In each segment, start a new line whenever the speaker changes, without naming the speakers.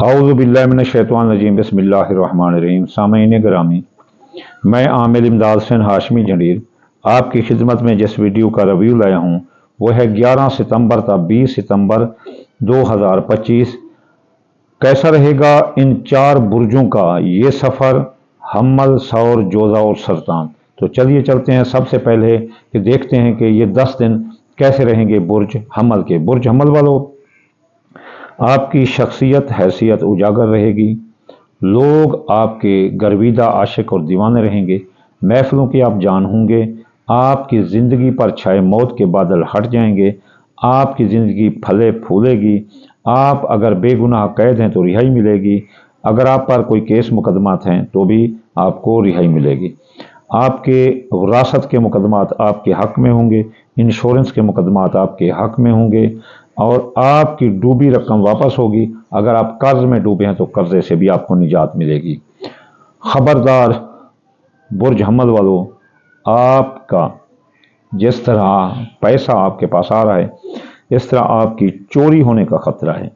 औज़ु बिल्लाहि मिनश शैतानिर रजीम बिस्मिल्लाहिर रहमानिर रहीम। सामईन गिरामी, मैं आमिर इमदाद हुसैन हाशमी जंडीर आपकी खिदमत में जिस वीडियो का रिव्यू लाया हूँ वो है 11 सितंबर था 20 सितंबर 2025। कैसा रहेगा इन 4 बुर्जों का ये सफ़र, हम्मल, सौर, जोज़ा और सरतान। तो चलिए चलते हैं। सबसे पहले कि देखते हैं कि ये 10 दिन कैसे रहेंगे बुर्ज हम्मल के। बुर्ज हम्मल वालों, आपकी शख्सियत हैसियत उजागर रहेगी। लोग आपके गर्विदा आशिक और दीवाने रहेंगे। महफिलों की आप जान होंगे। आपकी ज़िंदगी पर छाए मौत के बादल हट जाएंगे। आपकी ज़िंदगी फले फूलेगी। आप अगर बेगुनाह कैद हैं तो रिहाई मिलेगी। अगर आप पर कोई केस मुकदमात हैं तो भी आपको रिहाई मिलेगी। आपके विरासत के मुकदमात आपके हक़ में होंगे। इंश्योरेंस के मुकदमात आपके हक़ में होंगे और आपकी डूबी रकम वापस होगी। अगर आप कर्ज में डूबे हैं तो कर्जे से भी आपको निजात मिलेगी। खबरदार बुर्ज हम्मल वालों, आपका जिस तरह पैसा आपके पास आ रहा है इस तरह आपकी चोरी होने का खतरा है,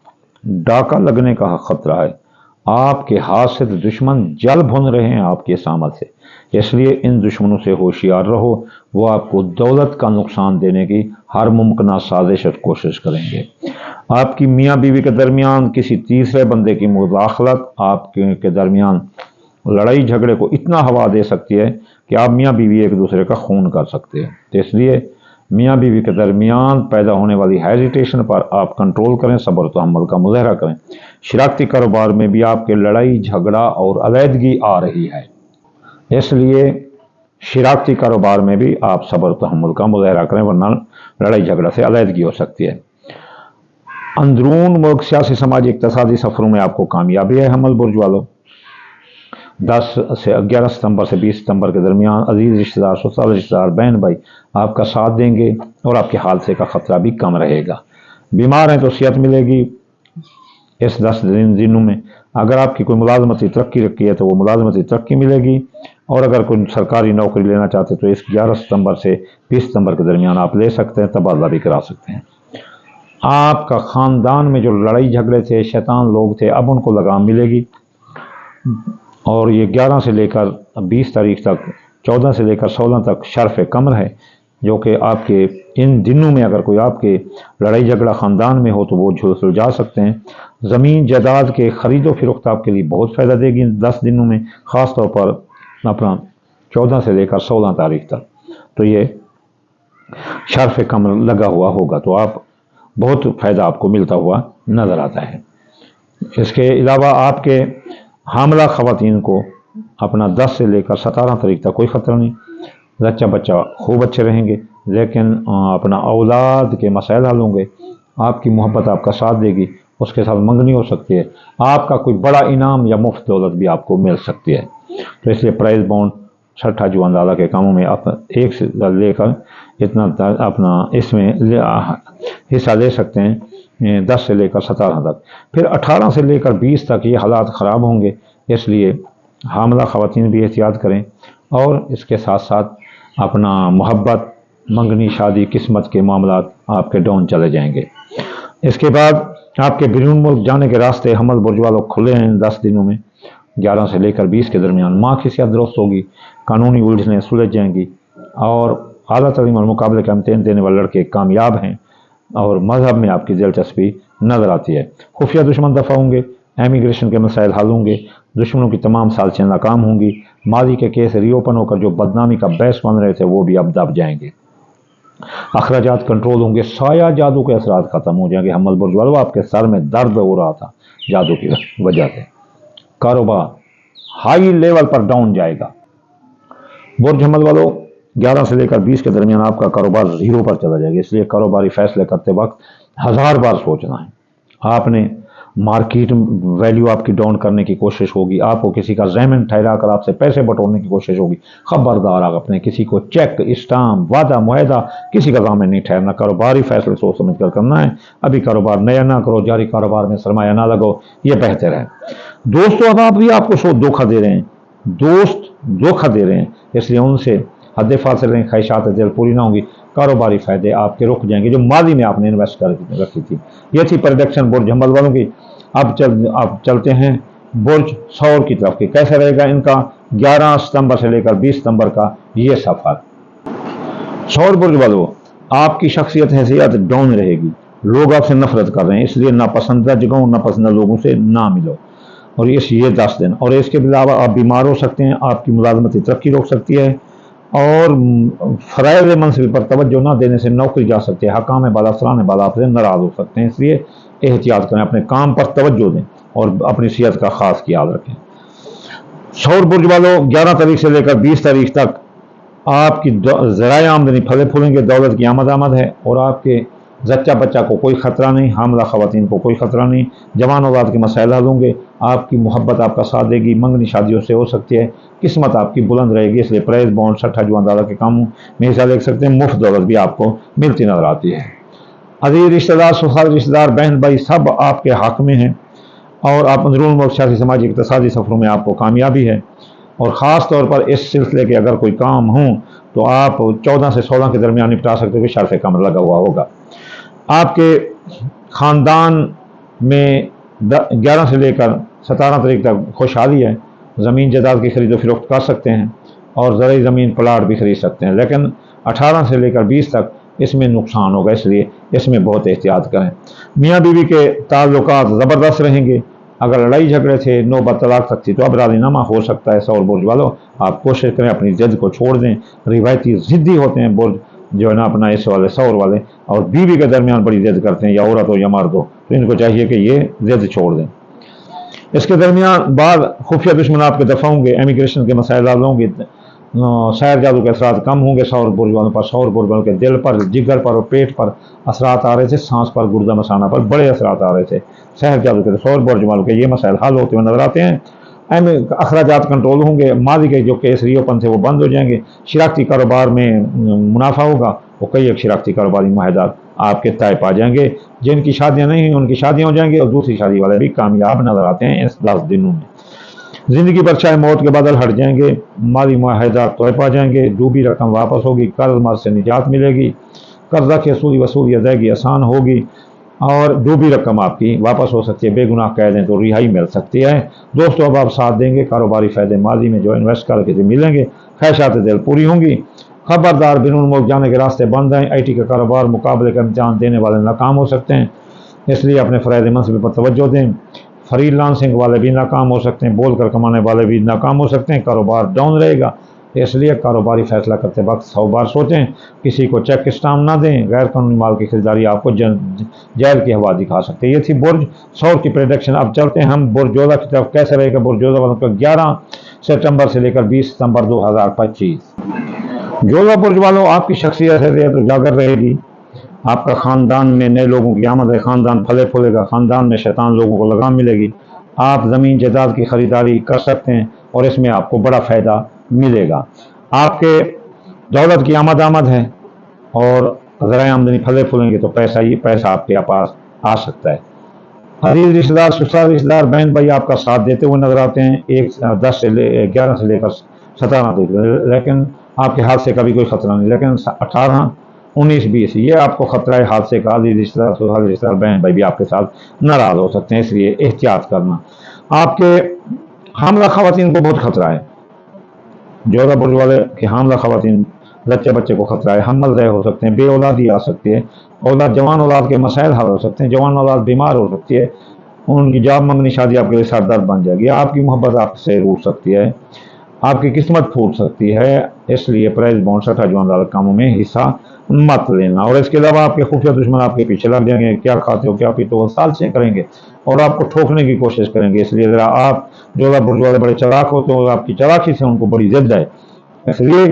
डाका लगने का खतरा है। आपके हाथ से दुश्मन जल भुन रहे हैं आपके इस अमल से, इसलिए इन दुश्मनों से होशियार रहो। वो आपको दौलत का नुकसान देने की हर मुमकिन साजिश और कोशिश करेंगे। आपकी मियाँ बीवी के दरमियान किसी तीसरे बंदे की मुदाखलत आपके दरमियान लड़ाई झगड़े को इतना हवा दे सकती है कि आप मियाँ बीवी एक दूसरे का खून कर सकते हैं। तो इसलिए मियाँ बीवी के दरमियान पैदा होने वाली हेजिटेशन पर आप कंट्रोल करें, सब्र तहम्मुल का मुजाहरा करें। शराकती कारोबार में भी आपके लड़ाई झगड़ा और अलहदगी आ रही है, इसलिए शराकती कारोबार में भी आप सब्र तहम्मुल का मुजाहरा करें, वरना लड़ाई झगड़ा से अलहदगी हो सकती है। अंदरून मुल्क सियासी समाजी इक्तसादी सफरों में आपको कामयाबी है। हम्मल बुर्ज वालों, 10 से 11 सितंबर से 20 सितंबर के दरमियान अजीज रिश्तेदार, ससुराल रिश्तेदार, बहन भाई आपका साथ देंगे और आपके हादसे का खतरा भी कम रहेगा। बीमार हैं तो सेहत मिलेगी इस 10 दिनों में। अगर आपकी कोई मुलाजमती तरक्की रखी है तो वो मुलाजमती तरक्की मिलेगी, और अगर कोई सरकारी नौकरी लेना चाहते तो इस 11 सितंबर से 20 सितंबर के दरमियान आप ले सकते हैं, तबादला भी करा सकते हैं। आपका ख़ानदान में जो लड़ाई झगड़े थे, शैतान लोग थे, अब उनको लगाम मिलेगी। और ये 11 से लेकर 20 तारीख तक, 14 से लेकर 16 तक शर्फ कमर है, जो कि आपके इन दिनों में अगर कोई आपके लड़ाई झगड़ा ख़ानदान में हो तो वो सुलझा सकते हैं। ज़मीन जायदाद के ख़रीदो फरोख्त आपके लिए बहुत फ़ायदा देगी इन 10 दिनों में, ख़ास तौर पर अपना 14 से लेकर 16 तारीख तक। तो ये शर्फ कमर लगा हुआ होगा तो आप बहुत फ़ायदा आपको मिलता हुआ नज़र आता है। इसके अलावा आपके हामला ख़वातीन को अपना 10 से लेकर 17 तारीख तक कोई ख़तरा नहीं, बच्चा बच्चा खूब अच्छे रहेंगे, लेकिन अपना औलाद के मसाइल हल होंगे। आपकी मोहब्बत आपका साथ देगी, उसके साथ मंगनी हो सकती है। आपका कोई बड़ा इनाम या मुफ्त दौलत भी आपको मिल सकती है। तो इसलिए प्राइज बॉन्ड, छठा जुआनदादा के कामों में आप 1 से लेकर इतना अपना इसमें हिस्सा ले सकते हैं, 10 से लेकर 17 तक। फिर 18 से लेकर 20 तक ये हालात ख़राब होंगे, इसलिए हामला ख़वातीन भी एहतियात करें और इसके साथ साथ अपना मोहब्बत, मंगनी, शादी, किस्मत के मामलात आपके डाउन चले जाएंगे। इसके बाद आपके बैरून मुल्क जाने के रास्ते हम्मल बुर्ज वालों खुले हैं 10 दिनों में। 11 से लेकर 20 के दरमियान माँ की सेहत दुरुस्त होगी, कानूनी उलझनें सुलझ जाएंगी और आला तलीम और मुकाबले के इम्तिहान देने वाले लड़के कामयाब हैं और मजहब में आपकी दिलचस्पी नज़र आती है। खुफिया दुश्मन दफ़ा होंगे, एमिग्रेशन के मसाइल हल होंगे, दुश्मनों की तमाम साजिशें नाकाम होंगी। माजी के केस रीओपन होकर जो बदनामी का बहस बन रहे थे वो भी अब दब जाएंगे। अखराजात कंट्रोल होंगे, साया जादू के असरात ख़त्म हो जाएंगे। हम्मल बुर्ज वालों, आपके सर में दर्द हो रहा था जादू की वजह से, कारोबार हाई लेवल पर डाउन जाएगा। बुर्ज हम्मल वालों, 11 से लेकर 20 के दरमियान आपका कारोबार ज़ीरो पर चला जाएगा, इसलिए कारोबारी फैसले करते वक्त 1000 बार सोचना है। आपने मार्केट वैल्यू आपकी डाउन करने की कोशिश होगी, आपको किसी का ज़मीन ठहरा कर आपसे पैसे बटोरने की कोशिश होगी। खबरदार, आप अपने किसी को चेक, स्टाम्प, वादा मुआहदा किसी का ज़ामिन नहीं ठहरना। कारोबारी फैसले सोच समझ कर करना है। अभी कारोबार नया ना करो, जारी कारोबार में सरमाया ना लगो, ये बेहतर है। दोस्तों, अब आप भी आपको धोखा दे रहे हैं, दोस्त धोखा दे रहे हैं, इसलिए उनसे हद फासिल रहें, ख्वाहिशात दिल पूरी ना होंगी, कारोबारी फ़ायदे आपके रुक जाएंगे जो माजी में आपने इन्वेस्ट कर रखी थी। ये थी प्रेडिक्शन बुर्ज हम्मल वालों की। अब चलते हैं बुर्ज सौर की तरफ की। कैसे रहेगा इनका 11 सितंबर से लेकर 20 सितंबर का ये सफर। सौर बुर्ज वालों, आपकी शख्सियत हैसियत डाउन रहेगी, लोग आपसे नफरत कर रहे हैं, इसलिए नापसंदीदा जगहों नापसंदीदा लोगों से ना मिलो। और ये 10 दिन, और इसके अलावा आप बीमार हो सकते हैं, आपकी मुलाजमती तरक्की रोक सकती है, और फ़राइज़ मनसब पर तवज्जो ना देने से नौकरी जा सकती है, हकाम बाला अफसरान बाला आपसे नाराज़ हो सकते हैं, इसलिए एहतियात करें, अपने काम पर तवज्जो दें और अपनी सेहत का खास ख्याल रखें। सौर बुर्ज वालों, 11 तारीख से लेकर 20 तारीख तक आपकी ज़राए आमदनी फले फूलेंगे, दौलत की आमद है, और आपके जच्चा बच्चा को कोई ख़तरा नहीं, हामला ख़वातीन को कोई ख़तरा नहीं, जवान औलाद के मसाइल हल होंगे, आपकी मोहब्बत आपका साथ देगी, मंगनी शादियों से हो सकती है, किस्मत आपकी बुलंद रहेगी, इसलिए प्राइज बॉन्ड सट्ठा जुआंदारा के कामों में हिस्सा ले सकते हैं, मुफ्त दौलत भी आपको मिलती नजर आती है। अजीज रिश्तेदार, ससुराल रिश्तेदार, बहन भाई सब आपके हक में हैं, और आप अंदरून मुल्क सियासी समाजी इक़्तिसादी सफ़रों में आपको कामयाबी है, और ख़ास तौर पर इस सिलसिले के अगर कोई काम हो तो आप 14 से 16 के दरमियान निपटा सकते हो कि शर्फ़ कमर लगा हुआ होगा। आपके ख़ानदान में 11 से लेकर 17 तारीख तक खुशहाली है, ज़मीन जायदाद की खरीदो फरोख्त कर सकते हैं, और ज़रूरी ज़मीन प्लाट भी खरीद सकते हैं, लेकिन 18 से लेकर 20 तक इसमें नुकसान होगा, इसलिए इसमें बहुत एहतियात करें। मियाँ बीवी के ताल्लुकात ज़बरदस्त रहेंगे, अगर लड़ाई झगड़े थे नौबत तलाक तक थी तो अब राज़ीनामा हो सकता है। सौर बुर्ज वालों, आप कोशिश करें अपनी ज़िद को छोड़ दें, रिवायती ज़िद्दी होते हैं बुर्ज जो है ना अपना इस वाले सौर वाले, और बीवी के दरमियान बड़ी ज़िद करते हैं, या औरत हो या मर्द हो, तो इनको चाहिए कि ये ज़िद छोड़ दें। इसके दरमियान बाद खुफिया दुश्मन आपके दफ़ा होंगे, इमिग्रेशन के मसाइल हल होंगे, सैर जादू के असरात कम होंगे सौर बुर्ज वालों पर। सौर बुर्ज वालों के दिल पर, जिगर पर और पेट पर असरात आ रहे थे, सांस पर, गुर्दा मसाना पर बड़े असरात आ रहे थे सैर जादू के। सौर बुर्ज वालों के ये मसाइल हल होते हुए नजर आते हैं। अखराजात कंट्रोल होंगे, मादी के जो केसरियोपन थे वो बंद हो जाएंगे, शराकती कारोबार में मुनाफा होगा, वो कई एक शराकती कारोबारी माहिदात आपके तय पा जाएंगे। जिनकी शादियाँ नहीं उनकी शादियाँ हो जाएंगी, और दूसरी शादी वाले भी कामयाब नजर आते हैं इस 10 दिनों में। जिंदगी पर चाहे मौत के बादल हट जाएंगे, माली माहिदात तय पा जाएंगे, डूबी रकम वापस होगी, कर्ज मर्ज से निजात मिलेगी, कर्जा की वसूली अदायगी आसान होगी, और डूबी रकम आपकी वापस हो सकती है, बेगुनाह कह दें तो रिहाई मिल सकती है। दोस्तों, अब आप साथ देंगे, कारोबारी फायदे माजी में जो इन्वेस्ट करके जो मिलेंगे, ख्वाहिशात दिल पूरी होंगी। खबरदार, बिनुल मुल्क जाने के रास्ते बंद हैं, IT का कारोबार मुकाबले का इम्तहान देने वाले नाकाम हो सकते हैं, इसलिए अपने फ़राइज़ मनसब पर तवज्जो दें। फ्रीलांसिंग वाले भी नाकाम हो सकते हैं, बोल कर कमाने वाले भी नाकाम हो सकते हैं, कारोबार डाउन रहेगा, इसलिए कारोबारी फैसला करते वक्त 100 बार सोचें, किसी को चेक स्टाम्प ना दें, गैर कानूनी माल की खरीदारी आपको जेल की हवा दिखा सकते हैं। ये थी बुर्ज सौर की प्रेडिक्शन। अब चलते हैं हम बुर्ज जोधा की तरफ। कैसे रहेगा बुर्ज जोधा वालों का 11 सितंबर से लेकर 20 सितंबर 2025। जोधा बुर्ज वालों, आपकी शख्सियत है तो उजागर रहेगी, आपका ख़ानदान में नए लोगों की आमद है, ख़ानदान फले फूलेगा, ख़ानदान में शैतान लोगों को लगाम मिलेगी, आप ज़मीन जायदाद की खरीदारी कर सकते हैं, और इसमें आपको बड़ा फ़ायदा मिलेगा। आपके दौलत की आमद है, और ज़राए आमदनी फले फूलेंगे तो पैसा आपके पास आ सकता है। अजीज रिश्तेदार, ससुराल रिश्तेदार, बहन भाई आपका साथ देते हुए नजर आते हैं 11 से लेकर 17 तक, लेकिन आपके हादसे का भी कोई खतरा नहीं, लेकिन 18, 19, 20 ये आपको खतरा है हादसे का। अजीज रिश्तेदार, ससुराल रिश्तेदार, बहन भाई भी आपके साथ नाराज हो सकते हैं, इसलिए एहतियात करना। आपके हामला खवातीन को बहुत खतरा है, जोधा बुर्ज वाले के हामला खवातीन बच्चे को खतरा है, हमल रहे हो सकते हैं, बे औलादी आ सकती है, औलाद जवान औलाद के मसाइल हल हो सकते हैं, जवान औलाद बीमार हो सकती है, उनकी जॉब मंगनी शादी आपके लिए सरदर्द बन जाएगी, आपकी मोहब्बत आपसे रूठ सकती है, आपकी किस्मत फूट सकती है, इसलिए प्राइज बॉन्ड सट्ठा जुआंदार कामों में हिस्सा मत लेना। और इसके अलावा आपके खुफिया दुश्मन आपके पीछे लग जाएंगे, क्या खाते हो क्या पीते हो साल से करेंगे, और आपको ठोकने की कोशिश करेंगे, इसलिए ज़रा आप जोधा बुर्ज वाले बड़े चलाक होते हो, आपकी चलाकी से उनको बड़ी जिद है, इसलिए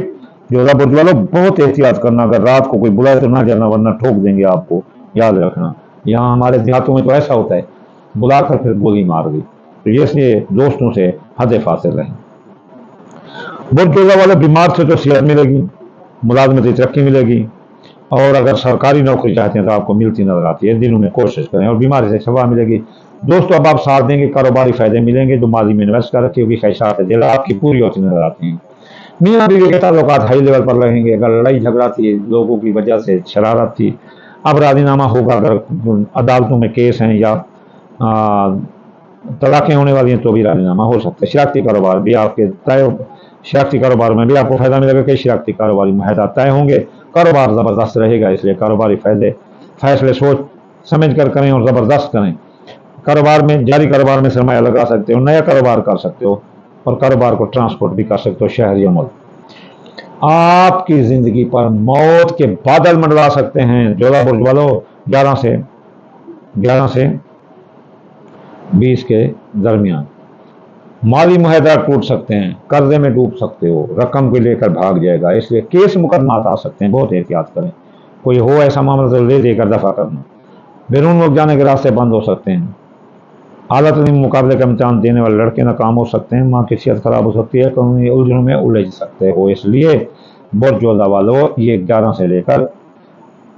जोधा बुर्ज वालों बहुत एहतियात करना, अगर रात को कोई बुलाए तो ना जाना, वरना ठोक देंगे आपको, याद रखना। यहाँ हमारे देहातों में तो ऐसा होता है, बुलाकर फिर गोली मार दी, तो ये इसलिए दोस्तों से हद फासिल रहें। बुर्ज जोधा वाले बीमार से तो सेहत मिलेगी, मुलाजमती तरक्की मिलेगी, और अगर सरकारी नौकरी चाहते हैं तो आपको मिलती नजर आती है, दिनों में कोशिश करें, और बीमारी से शफा मिलेगी। दोस्तों, अब आप साथ देंगे, कारोबारी फायदे मिलेंगे, जो माजी में इन्वेस्ट कर रखी होगी, ख्वाहिशात दिल आपकी पूरी होती नजर आती हैं। मियाँ बीवी के ताल्लुकात हाई लेवल पर रहेंगे, अगर लड़ाई झगड़ा थी, लोगों की वजह से शरारत थी, अब राजीनामा होगा, अगर अदालतों में केस हैं या तलाक़ें होने वाली हैं तो भी राजीनामा हो सकता है। शरारती कारोबार भी आपके तय, शरारती कारोबार में भी आपको फ़ायदा मिलेगा कि शरारती कारोबारी मुआहदा तय होंगे। कारोबार ज़बरदस्त रहेगा, इसलिए कारोबारी फैसले सोच समझ कर करें और ज़बरदस्त करें। कारोबार में, जारी कारोबार में सरमाया लगा सकते हो, नया कारोबार कर सकते हो और कारोबार को ट्रांसपोर्ट भी कर सकते हो शहर या मुल्क। आपकी ज़िंदगी पर मौत के बादल मंडरा सकते हैं जोधा बुर्ज वालों। 11 से 20 के दरमियान माली मुआहदा टूट सकते हैं, कर्जे में डूब सकते हो, रकम को लेकर भाग जाएगा, इसलिए केस मुकदमात आ सकते हैं, बहुत एहतियात करें। कोई हो ऐसा मामला तो ले देकर दफा करना। बैरून मुल्क जाने के रास्ते बंद हो सकते हैं। आला तरीन मुकाबले का इम्तहान देने वाले लड़के नाकाम हो सकते हैं। माँ की सेहत खराब हो सकती है, कानूनी उलझनों में उलझ सकते हो, इसलिए बुर्ज जोधा वालों ये 11 से लेकर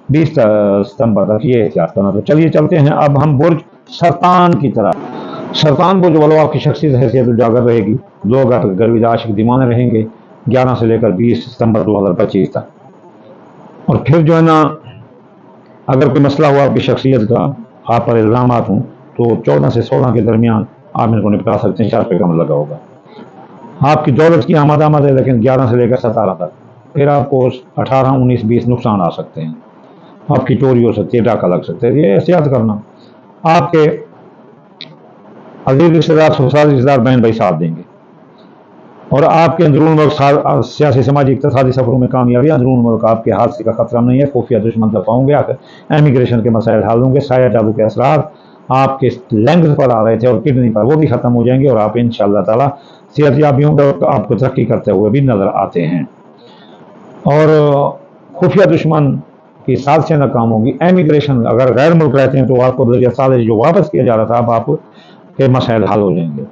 20 सितंबर तक ये एहतियात करना। तो चलिए चलते हैं अब हम बुर्ज सरतान की तरफ। सरतान बुर्ज वालों, आपकी शख्सियत हैसियत उजागर रहेगी, लोग आपके गर्विद आशिक दीवाने रहेंगे 11 से लेकर 20 सितंबर 2025 तक। और फिर जो है ना, अगर कोई मसला हुआ आपकी शख्सियत का, आप पर इल्ज़ाम हों, तो 14 से 16 के दरमियान आप इनको निपटा सकते हैं, 4 पे कम लगा होगा। आपकी दौलत की आमद है, लेकिन 11 से लेकर 17 तक फिर आपको 18, 19, 20 नुकसान आ सकते हैं। आपकी चोरी हो सकती है, डाका लग सकता है, ये एहतियात करना। आपके अजीज रिश्तेदार, ससुराल रिश्तेदार, बहन भाई साथ देंगे और आपके अंदरून मुल्क सियासी, समाजी, इक़्तिसादी सफरों में कामयाबी। अंदरून मुल्क आपके हादसे का खतरा नहीं है, खुफिया दुश्मन तक होंगे, इमिग्रेशन के मसाइल हल होंगे, साया जादू के असरार आपके लैंग्स पर आ रहे थे और किडनी पर, वो भी खत्म हो जाएंगे और आप इंशाअल्लाह ताला सेहतयाब भी होंगे और आपको तरक्की करते हुए भी नजर आते हैं। और खुफिया दुश्मन की साजिशें नाकाम होंगी। इमिग्रेशन, अगर गैर मुल्क रहते हैं तो आपको साल जो वापस किया जा रहा था, अब आपके मसाइल हल हो जाएंगे।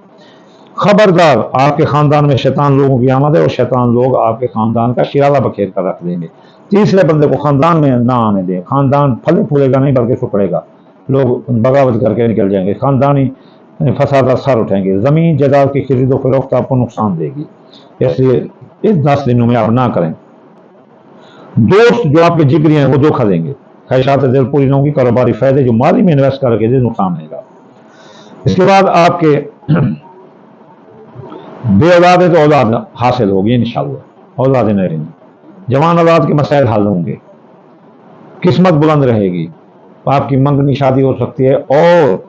खबरदार, आपके खानदान में शैतान लोगों की आमद है और शैतान लोग आपके खानदान का शिराला बखेर कर रख देंगे। तीसरे बंदे को खानदान में ना आने दें, खानदान फले फूलेगा नहीं बल्कि सुकड़ेगा, लोग बगावत करके निकल जाएंगे, खानदानी फसाद सर उठेंगे, जमीन जायदाद की खरीदो फरोख्त आपको नुकसान देगी, इसलिए इस 10 दिनों में आप ना करें। दोस्त जो आपके जिगरी हैं वो धोखा देंगे, ख्वाहिशात दिल पूरी नहीं होंगी, कारोबारी फायदे जो माली में इन्वेस्ट करके दे नुकसान रहेगा। इसके बाद आपके बे औलाद है तो औलाद हासिल होगी इंशाअल्लाह, औलाद नहीं रहेंगी, जवान औलाद के मसाइल हल होंगे, किस्मत बुलंद रहेगी, आपकी मंगनी शादी हो सकती है और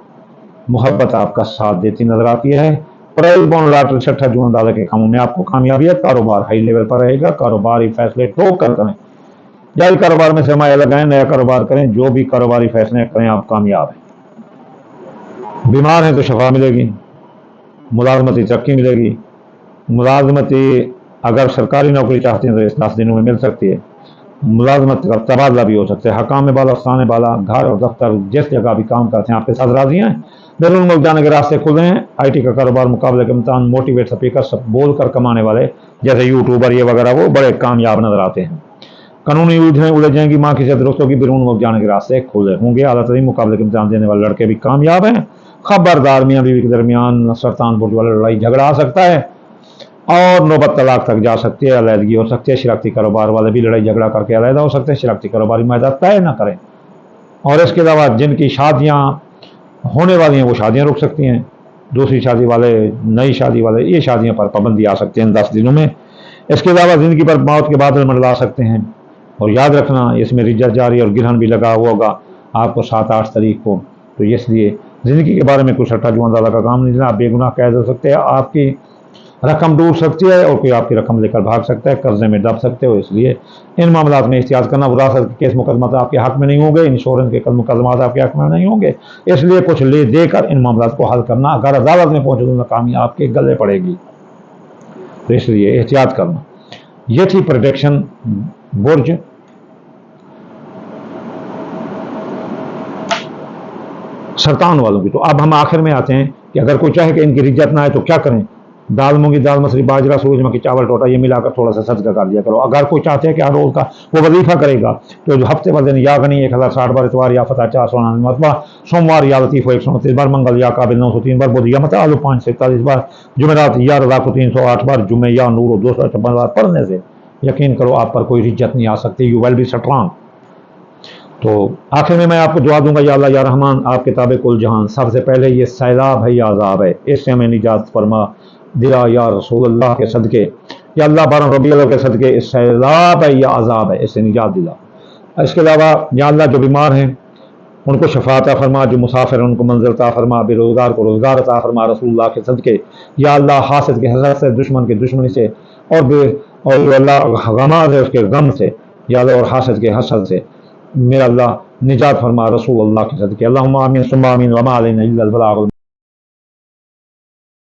मोहब्बत आपका साथ देती नजर आती है। प्राइज बॉन्ड, लॉटरी, छठा जुआ दादा के कामों में आपको कामयाबी है। कारोबार हाई लेवल पर रहेगा, कारोबारी फैसले ठोक कर करें, जारी कारोबार में सरमाया लगाएं, नया कारोबार करें, जो भी कारोबारी फैसले करें आप कामयाब हैं। बीमार हैं तो शफा मिलेगी, मुलाजमती तरक्की मिलेगी। मुलाजमती अगर सरकारी नौकरी चाहते हैं तो इस 10 दिनों में मिल सकती है। मुलाजमत का तबादला भी हो सकता है। हकाम बाला, स्थान बाला, घर और दफ्तर जिस जगह भी काम करते हैं आपके साथ राजी हैं। बैरून मुल्क जाने के रास्ते खुले हैं। IT का कारोबार, मुकाबले के इम्तहान, मोटिवेट स्पीकर, सब बोल कर कमाने वाले जैसे यूट्यूबर ये वगैरह, वो बड़े कामयाब नजर आते हैं। कानूनी उलझनें उलझ जाएंगी, माँ की सेहत दोस्तों की, बैरून मुल्क जाने के रास्ते खुले होंगे। आला तरीन मुकाबले के इम्तहान देने वाले लड़के भी कामयाब हैं। खबरदार, मियाँ बीवी के दरमियान सरतान बुर्ज वाला लड़ाई झगड़ा आ सकता है और नौबत तलाक तक जा सकती है, अलहदगी हो सकती है। शरारती कारोबार वाले भी लड़ाई झगड़ा करके अलहदा हो सकते हैं। शरारती कारोबारी मुआहदा तय न करें। और इसके अलावा जिनकी शादियाँ होने वाली हैं वो शादियाँ रुक सकती हैं। दूसरी शादी वाले, नई शादी वाले, ये शादियों पर पाबंदी आ सकती है इन 10 दिनों में। इसके अलावा ज़िंदगी पर मौत के बादल मंडरा सकते हैं। और याद रखना, इसमें रिजत जारी और गिरहन भी लगा हुआ होगा आपको 7-8 तारीख को, तो इसलिए ज़िंदगी के बारे में कुछ छठा जुआ दादा का काम नहीं लेना। आप बेगुनाह कैद हो सकते हैं, आपकी रकम डूब सकती है और कोई आपकी रकम लेकर भाग सकता है, कर्जे में दब सकते हो, इसलिए इन मामलात में एहतियात करना। विरासत के केस मुकदमा आपके हक में नहीं होंगे, इंश्योरेंस के मुकदमा आपके हक में नहीं होंगे, इसलिए कुछ ले देकर इन मामलात को हल करना। अगर अदालत में पहुंचे तो नाकामी आपके गले पड़ेगी, तो इसलिए एहतियात करना। ये थी प्रोटेक्शन बुर्ज सरतान वालों की। तो अब हम आखिर में आते हैं कि अगर कोई चाहे कि इनकी रिज्जत ना आए तो क्या करें। दाल, मूंगी दाल, मसरी, बाजरा, सूरजमुखी, चावल, टोटा, ये मिलाकर थोड़ा सा सदका कर दिया करो। अगर कोई चाहते हैं कि हर रोज का वो वजीफा करेगा तो जो हफ्ते भर दिन या गनी 1060 बार, इतवार या फतह 499 मरतबा, सोमवार या लतीफ़ 129 बार, मंगल या काबिल 903 बार, बुध या मता आलू 541 बार, जुमेरात या रज़ा को 308 बार, जुमे या नूर 256 बार पढ़ने से यकीन करो आप पर कोई रिज्जत नहीं आ सकती। You will be strong. تو آخر میں آپ کو دعا دوں گا، یا اللہ یا رحمان، آپ کتاب کل جہان، سب سے پہلے یہ سیلاب ہے یا عذاب ہے، اس سے ہمیں نجات فرما دلا یا رسول اللہ کے صدقے، یا اللہ 12 ربیع الاول کے صدقے، اس سیلاب ہے یا عذاب ہے، اس سے نجات دلا۔ اس کے علاوہ یا اللہ جو بیمار ہیں ان کو شفا عطا فرما، جو مسافر ہیں ان کو منزل عطا فرما، بے روزگار کو روزگار عطا فرما رسول اللہ کے صدقے، یا اللہ حاسد کے حسد سے، دشمن کے دشمنی سے، اور جو اللہ غماز ہے اس کے غم سے، یا اللہ اور حاسد کے حسد سے میرا اللہ نجات فرما رسول اللہ کے صدقے۔ اللہم آمین ثم آمین وما علینا الا البلاغ۔